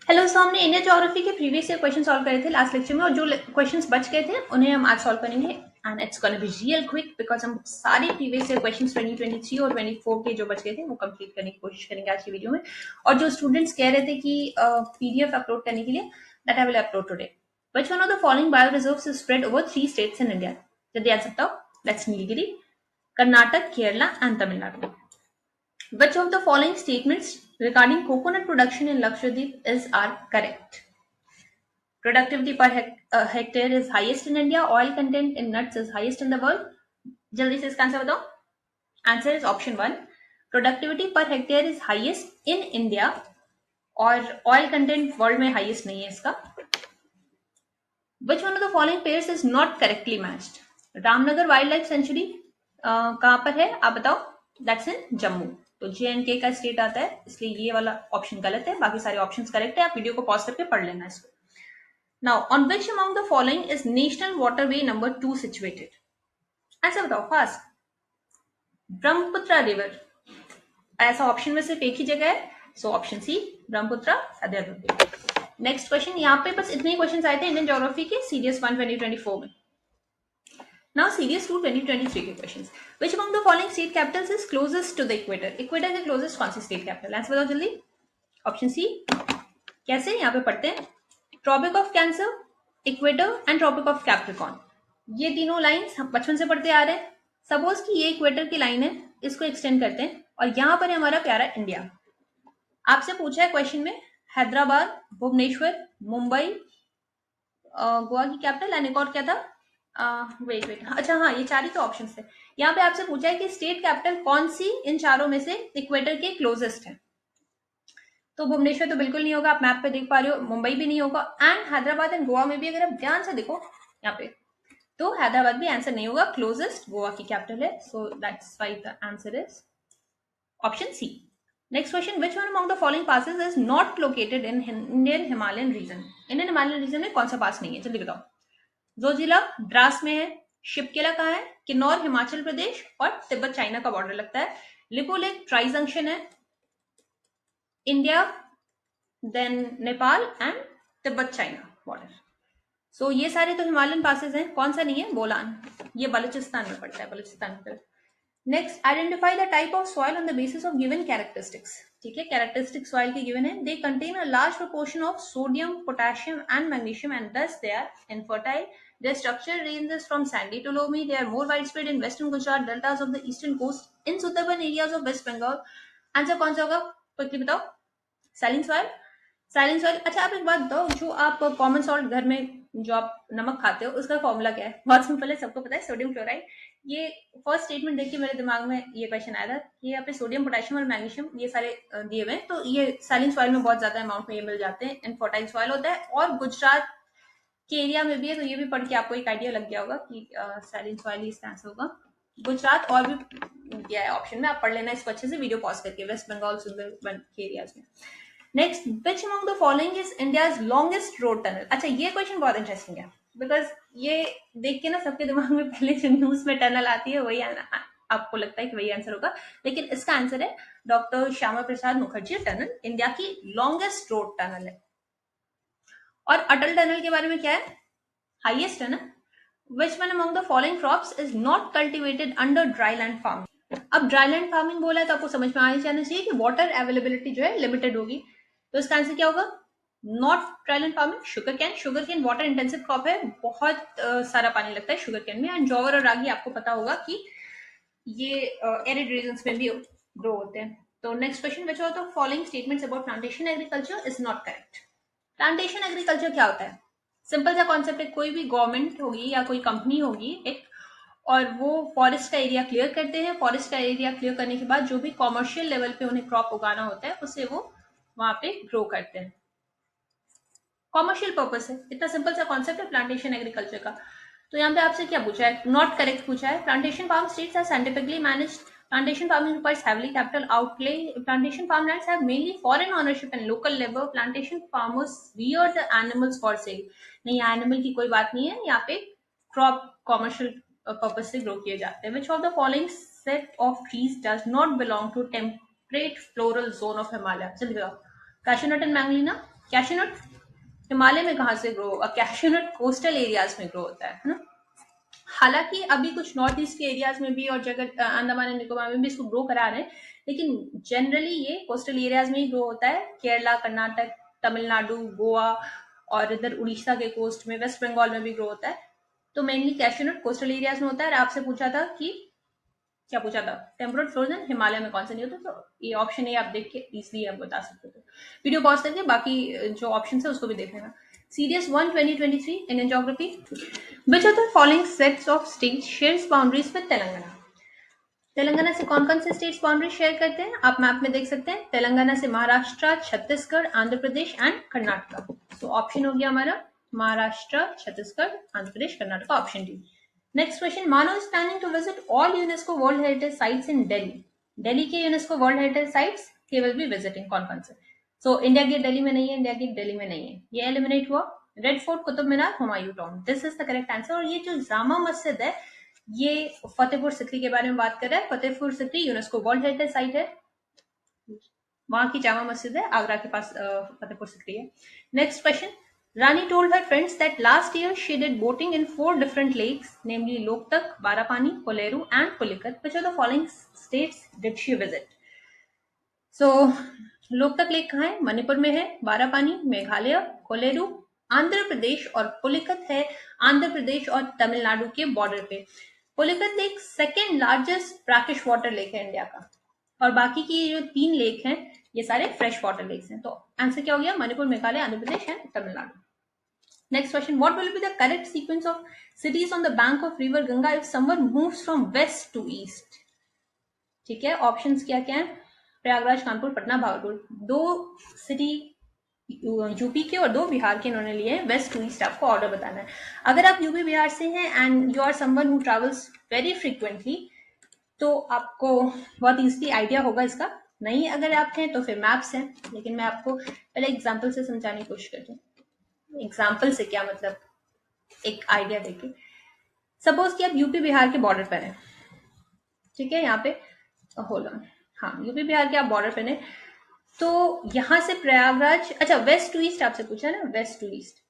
Hello, सो हमने Indian geography के previous year question solve करे थे लास्ट लेक्चर में, और जो क्वेश्चंस बच गए थे उन्हें हम आज सॉल्व करेंगे। And it's gonna be real quick because हम सारे प्रीवियस ईयर क्वेश्चंस 2023 और 24 के जो बच गए थे वो कंप्लीट करने की कोशिश करेंगे आज की वीडियो में। और जो स्टूडेंट्स कह रहे थे कि पीडीएफ अपलोड करने के लिए, that I will upload today. Which one of the following bio reserves is spread over 3 states in India? जल्दी आ सकता हो। Let's Nilgiri, Karnataka, Kerala and Tamil Nadu. Which of the following statements regarding coconut production in Lakshadweep are correct? Productivity per hectare is highest in India. Oil content in nuts is highest in the world. जल्दी से इसका answer बताओ। Answer is option 1। Productivity per hectare is highest in India, और oil content world में highest नहीं है इसका। Which one of the following pairs is not correctly matched? Ramnagar wild life sanctuary कहाँ पर है आप बताओ। That's in Jammu. तो JNK का स्टेट आता है, इसलिए ये वाला ऑप्शन गलत है, बाकी सारे ऑप्शंस करेक्ट है। आप वीडियो को पॉज करके पढ़ लेना इसको। Now on which among the following is national waterway number 2 situated? Answer बताओ फास्ट। ब्रह्मपुत्र रिवर ऐसा ऑप्शन में सिर्फ एक ही जगह है, so option C Brahmaputra other. Next question, यहाँ पे बस इतने ही क्वेश्चन आए थे इंडियन ज्योग्राफी के सीरियस 1 2024 में। नाउ सीरियस 2 2023 के questions. Which among the following state capitals is closest to the equator? Equator के क्लोजेस्ट कौन सी स्टेट कैपिटल? आंसर बताओ जल्दी। Option C. कैसे यहाँ पे पढ़ते हैं, tropic of cancer, equator and tropic of capricorn. ये तीनों लाइंस हम बचपन से पढ़ते आ रहे हैं। सपोज कि ये इक्वेटर की लाइन है, इसको एक्सटेंड करते हैं और यहाँ पर है हमारा प्यारा इंडिया। आपसे पूछा है क्वेश्चन में हैदराबाद, भुवनेश्वर, मुंबई, गोवा की कैपिटल एंड एक और क्या था, वेट, अच्छा हाँ, ये चार ही तो ऑप्शन थे। यहाँ पे आपसे पूछा है कि स्टेट कैपिटल कौन सी इन चारों में से इक्वेटर के क्लोजेस्ट है। तो भुवनेश्वर तो बिल्कुल नहीं होगा, आप मैप पे देख पा रहे हो। मुंबई भी नहीं होगा, एंड हैदराबाद एंड गोवा में भी अगर आप ध्यान से देखो यहाँ पे, तो हैदराबाद भी आंसर नहीं होगा, क्लोजेस्ट गोवा की कैपिटल है। So that's why the answer is option C. Next question, which one among the following passes is not located in Indian Himalayan region? Indian Himalayan region में कौन सा पास नहीं है, जल्दी बताओ। जो जिला द्रास में है, शिपकेला कहाँ है, किन्नौर हिमाचल प्रदेश और तिब्बत चाइना का बॉर्डर लगता है। लिपुलेक ट्राई जंक्शन है, India, then Nepal and Tibet China border. So ये सारे तो हिमालयन पासेस हैं, कौन सा नहीं है, बोलान, ये बलूचिस्तान में पड़ता है, बलूचिस्तान की तरफ। Next, identify the type of soil on the basis of given characteristics. ठीक है, कैरेक्टरिस्टिक सॉइल की गिवन है, they contain a large proportion of sodium, potassium and magnesium and thus they are infertile. Their structure ranges from sandy to loamy. They are more widespread in western Gujarat, deltas of the eastern coast, in suburban areas of West Bengal. Answer कौन सा होगा, quickly बताओ। सैलिन soil, सैलिन soil. अच्छा आप एक बात बताओ, जो आप कॉमन सॉल्ट घर में जो आप नमक खाते हो उसका फॉर्मूला क्या है? बहुत सिंपल है, सबको पता है, सोडियम क्लोराइड। ये फर्स्ट स्टेटमेंट देख के मेरे दिमाग में ये क्वेश्चन आया था कि यहाँ पे सोडियम, पोटेशियम और मैग्नीशियम ये सारे दिए हुए हैं, तो ये सैलिन सॉइल में बहुत ज्यादा अमाउंट में ये मिल जाते हैं, इनफर्टाइल सॉइल होता है। और गुजरात के एरिया में भी है, तो ये भी पढ़ के आपको एक आइडिया लग गया होगा कि सैलिन सॉइल ही इसका आंसर होगा। गुजरात और भी दिया है ऑप्शन में, आप पढ़ लेना इसको अच्छे से, वीडियो पॉज करके। वेस्ट बंगाल, सुंदरबन के एरियाज में। Next, which among the following is India's longest road tunnel? अच्छा ये क्वेश्चन बहुत इंटरेस्टिंग है, बिकॉज ये देख के ना सबके दिमाग में पहले जो न्यूज में टनल आती है वही आपको लगता है कि वही आंसर होगा, लेकिन इसका आंसर है doctor Shyama Prasad Mukherjee tunnel, India की लॉन्गेस्ट रोड टनल है। और अटल टनल के बारे में क्या है, हाईएस्ट है ना। विच one among the following crops is not cultivated under dry land farming? अब ड्राई लैंड फार्मिंग बोला है तो आपको समझ में आना चाहिए कि वाटर अवेलेबिलिटी जो है लिमिटेड होगी, तो इसका आंसर क्या होगा, not dry land farming. Sugar cane, sugar cane water intensive crop है, बहुत सारा पानी लगता है शुगर कैन में। एंड जॉवर और रागी आपको पता होगा कि ये एरिड रीजन्स में भी ग्रो होते हैं। तो next question, which of the following statements about plantation agriculture is not correct? Plantation agriculture क्या होता है? सिंपल सा कॉन्सेप्ट है, कोई भी गवर्नमेंट होगी या कोई कंपनी होगी एक, और वो फॉरेस्ट का एरिया क्लियर करते हैं। फॉरेस्ट का एरिया क्लियर करने के बाद जो भी कॉमर्शियल लेवल पे उन्हें क्रॉप उगाना होता है उसे वो वहां पे ग्रो करते हैं, कॉमर्शियल पर्पस है। इतना सिंपल सा कॉन्सेप्ट है प्लांटेशन एग्रीकल्चर का। तो यहाँ पे आपसे क्या पूछा है, नॉट करेक्ट पूछा है। Plantation farm states are scientifically managed, plantation farming requires heavily capital outlay, plantation farmlands have mainly foreign ownership and local labor, plantation farmers rear the animals for sale। नहीं, एनिमल की कोई बात नहीं है, यहाँ पे क्रॉप कॉमर्शियल पर्पज से grow किए जाते हैं। Which of the following set of trees does not belong to temperate floral zone of Himalaya? चलिए बताओ, cashew nut and magnolia, cashew nut Himalaya में कहाँ से ग्रो होगा? कैशनट कोस्टल एरियाज में ग्रो होता है ना। हालांकि अभी कुछ नॉर्थ ईस्ट के एरियाज में भी और जगह अंडमान एंड निकोबार में भी इसको ग्रो करा रहे हैं, लेकिन जनरली ये कोस्टल एरियाज में ही ग्रो होता है। केरला, कर्नाटक, तमिलनाडु, गोवा और इधर उड़ीसा के कोस्ट में, वेस्ट बंगाल में भी ग्रो होता है। तो मेनली कैशनट कोस्टल एरियाज में होता है। और आपसे पूछा था कि क्या पूछा था, टेम्परेट फ्रोजन हिमालय में कौन सा नहीं होता, तो ये ऑप्शन है, आप देख के इसलिए आप बता सकते हो। वीडियो पॉज करके बाकी जो ऑप्शन है उसको भी देख लेना। Series 1 2023 Indian geography. Which of the following sets of states shares boundaries with Telangana? Telangana से कौन कौन से स्टेट्स बाउंड्री शेयर करते हैं? आप मैप में देख सकते हैं। तेलंगाना से महाराष्ट्र, छत्तीसगढ़, आंध्र प्रदेश एंड कर्नाटक। तो ऑप्शन हो गया हमारा Maharashtra, Chhattisgarh, Andhra Pradesh, Karnataka, option D. Next question, Mano is planning to visit all UNESCO world heritage sites in Delhi. Delhi के UNESCO world heritage sites he will be visiting, कौन कौन से? सो इंडिया गेट दिल्ली में नहीं है, इंडिया गेट दिल्ली में नहीं है, ये एलिमिनेट हुआ। Red fort, Qutub Minar, Humayun tomb, this is the correct answer. और ये जो जामा मस्जिद है ये फतेहपुर सिकरी के बारे में बात कर रहा है। Fatehpur Sikri UNESCO world heritage site है, वहां की जामा मस्जिद है, आगरा के पास फतेहपुर सिकरी है। Next question, Rani told her friends that last year she did boating in 4 different lakes, namely Loktak, Barapani, Koleru and Pulikat. Which of the following states did she visit? So, Loktak lake कहाँ है? मणिपुर में है। बारापानी मेघालय, कोलेरू आंध्र प्रदेश और पुलिकत है आंध्र प्रदेश और तमिलनाडु के border पे। Pulicat lake second largest brackish water lake है इंडिया का, और बाकी की जो 3 लेक हैं ये सारे फ्रेश वाटर लेक्स हैं। तो आंसर क्या हो गया? Manipur, Meghalaya, Andhra Pradesh and Tamil Nadu. Next question, what will be the correct sequence of cities on the bank of river Ganga if someone moves from west to east? ठीक है, ऑप्शंस क्या क्या है? प्रयागराज, कानपुर, पटना, भागलपुर। 2 सिटी यूपी के और 2 बिहार के इन्होंने लिए हैं। वेस्ट टू ईस्ट आपको ऑर्डर बताना है। अगर आप यूपी बिहार से हैं and you are someone who travels very frequently तो आपको बहुत इजीली आइडिया होगा इसका। नहीं अगर आप हैं तो फिर मैप्स हैं, लेकिन मैं आपको पहले एग्जाम्पल से समझाने की कोशिश करती हूँ। एग्जाम्पल से क्या मतलब, एक आइडिया देके। सपोज कि आप यूपी बिहार के बॉर्डर पर हैं, ठीक है, यहाँ पे होल्ड ऑन, हाँ यूपी बिहार के आप बॉर्डर पर हैं, तो यहां से प्रयागराज, अच्छा वेस्ट टू ईस्ट आपसे पूछा ना, वेस्ट टू ईस्ट,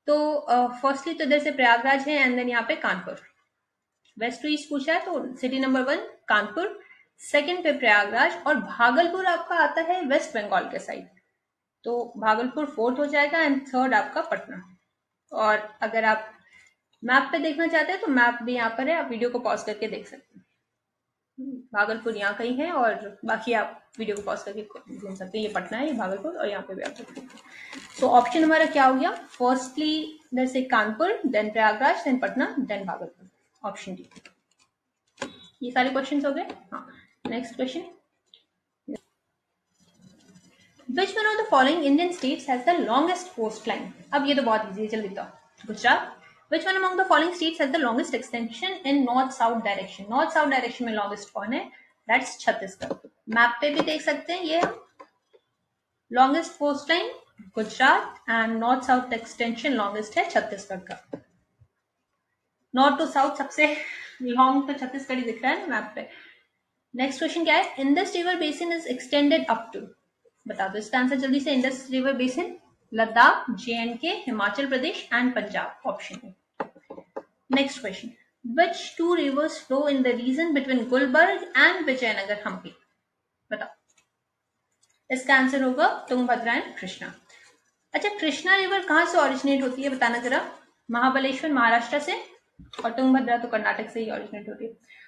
तो फर्स्टली तो इधर से प्रयागराज है एंड देन यहाँ पे कानपुर। वेस्ट टू ईस्ट पूछा है तो सिटी नंबर 1 कानपुर, सेकंड पे प्रयागराज, और भागलपुर आपका आता है वेस्ट बंगाल के साइड, तो भागलपुर 4th हो जाएगा एंड 3rd आपका पटना। और अगर आप मैप पे देखना चाहते हैं तो मैप भी यहाँ पर है, आप वीडियो को पॉज करके देख सकते हैं। भागलपुर यहाँ कहीं है और बाकी आप वीडियो को पॉज करके घूम सकते हैं। ये पटना है, ये भागलपुर, और यहाँ पे भी आप देख सकते हैं। तो ऑप्शन हमारा क्या हो गया? फर्स्टली इधर से Kanpur, then Prayagraj, then Patna, then Bhagalpur, option D. ये सारे क्वेश्चन हो गए। हाँ, next question, Which one of the following Indian states has the longest coastline? अब ये तो बहुत इजी है, जल्दी बताओ। Gujarat. Which one among the following states has the longest extension in north-south direction? North-south direction में longest कौन है? That's छत्तीसगढ़। मैप पे भी देख सकते हैं ये longest coastline Gujarat and north-south extension longest है छत्तीसगढ़ का। नॉर्थ टू साउथ सबसे लॉन्ग तो छत्तीसगढ़ ही दिख रहा है ना मैप पे। नेक्स्ट क्वेश्चन क्या है? Indus river basin is extended up to, बता दो इसका आंसर जल्दी से। Indus river basin Ladakh, JNK, Himachal Pradesh and Punjab, option है। Next question, which two rivers flow in the region between Gulbarga and Vijayanagara Hampi? बताओ इसका आंसर होगा तुंगभद्रा एंड कृष्णा। अच्छा, कृष्णा रिवर कहां से ओरिजिनेट होती है बताना जरा। महाबलेश्वर महाराष्ट्र से, और तुंगभद्रा तो कर्नाटक से ही ओरिजिनेट होती है।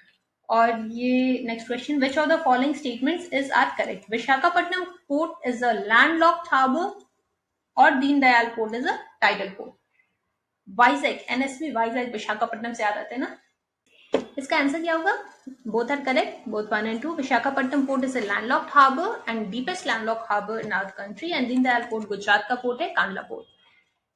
और ये next question, which of the following statements is are correct? Visakhapatnam port is a landlocked harbour और Deendayal port is a tidal port. Vizag, NSV Vizag Visakhapatnam से याद आते हैं ना। इसका आंसर क्या होगा? Both are correct, both 1 and 2। Visakhapatnam port is a landlocked harbour and deepest landlocked harbour in our country, and Deendayal port Gujarat का पोर्ट है, Kandla port.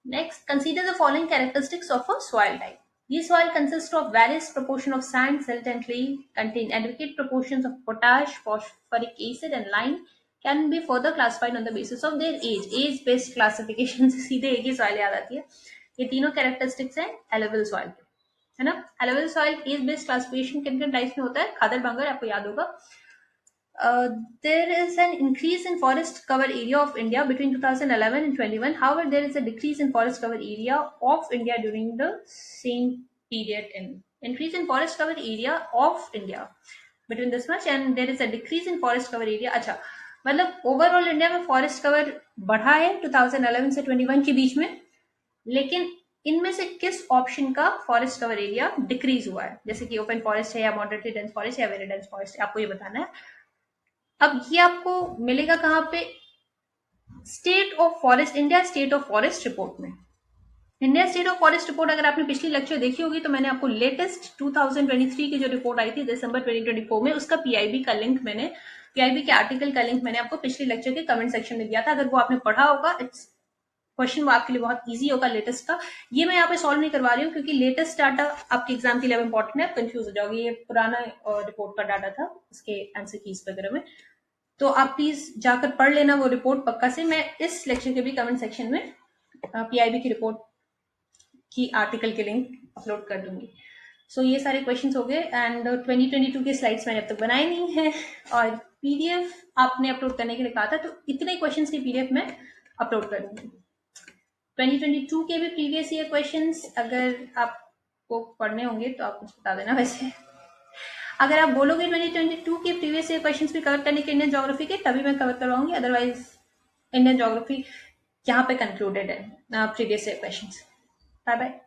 Next, consider the following characteristics of a soil type. These soil consist of various proportion of sand, silt and clay, contain adequate proportions of potash, phosphoric acid and lime, can be further classified on the basis of their age. Age based classification से सीधे एक ही soil याद आती है। ये तीनों characteristics हैं alluvial soil के, है ना। Alluvial soil as based classification किन किन टाइप्स में होता है? खादर बांगर आपको याद होगा, There is an increase in forest cover area of India between 2011 and 21. However, there is a decrease in forest cover area of India during the same period. In increase in forest cover area of India between this much and there is a decrease in forest cover area. अच्छा, मतलब overall India में forest cover बढ़ा है 2011 से 21 के बीच में, लेकिन इनमें से किस ऑप्शन का फॉरेस्ट कवर एरिया डिक्रीज हुआ है, जैसे कि ओपन फॉरेस्ट है या मॉडरेटली डेंस फॉरेस्ट या वेरी डेंस फॉरेस्ट, आपको ये बताना है। अब ये आपको मिलेगा कहां पे? State of forest, India state of forest report में। India state of forest report अगर आपने पिछली लेक्चर देखी होगी तो मैंने आपको लेटेस्ट 2023 की जो रिपोर्ट आई थी दिसंबर 2024 में, उसका पीआईबी का लिंक मैंने, पीआईबी के आर्टिकल का लिंक मैंने आपको पिछली लेक्चर के कमेंट सेक्शन में दिया था। अगर वो आपने पढ़ा होगा, इट्स क्वेश्चन वो आपके लिए बहुत इजी होगा लेटेस्ट का। ये मैं यहाँ पे सॉल्व नहीं करवा रही हूँ क्योंकि लेटेस्ट डाटा आपके एग्जाम के लिए इंपॉर्टेंट है, आप कंफ्यूज हो जाओगे। ये पुराना रिपोर्ट का डाटा था, इसके आंसर कीज वगैरह में, तो आप प्लीज जाकर पढ़ लेना वो रिपोर्ट पक्का से। मैं इस लेक्चर के भी कमेंट सेक्शन में पीआईबी की रिपोर्ट की आर्टिकल के लिंक अपलोड कर दूंगी। सो ये सारे क्वेश्चंस हो गए एंड 2022 के स्लाइड्स मैंने अब तक बनाए नहीं है और पीडीएफ आपने अपलोड करने के लिए कहा था, तो इतने क्वेश्चंस की पीडीएफ मैं अपलोड कर दूंगी। 2022 के भी प्रीवियस ईयर क्वेश्चंस अगर आपको पढ़ने होंगे तो आप मुझे बता देना। वैसे अगर आप बोलोगे 2022 के प्रीवियस ईयर क्वेश्चंस भी कवर करने के इंडियन ज्योग्राफी के, तभी मैं कवर करवाऊंगी, अदरवाइज इंडियन ज्योग्राफी यहाँ पे कंक्लूडेड है previous year questions. Bye bye.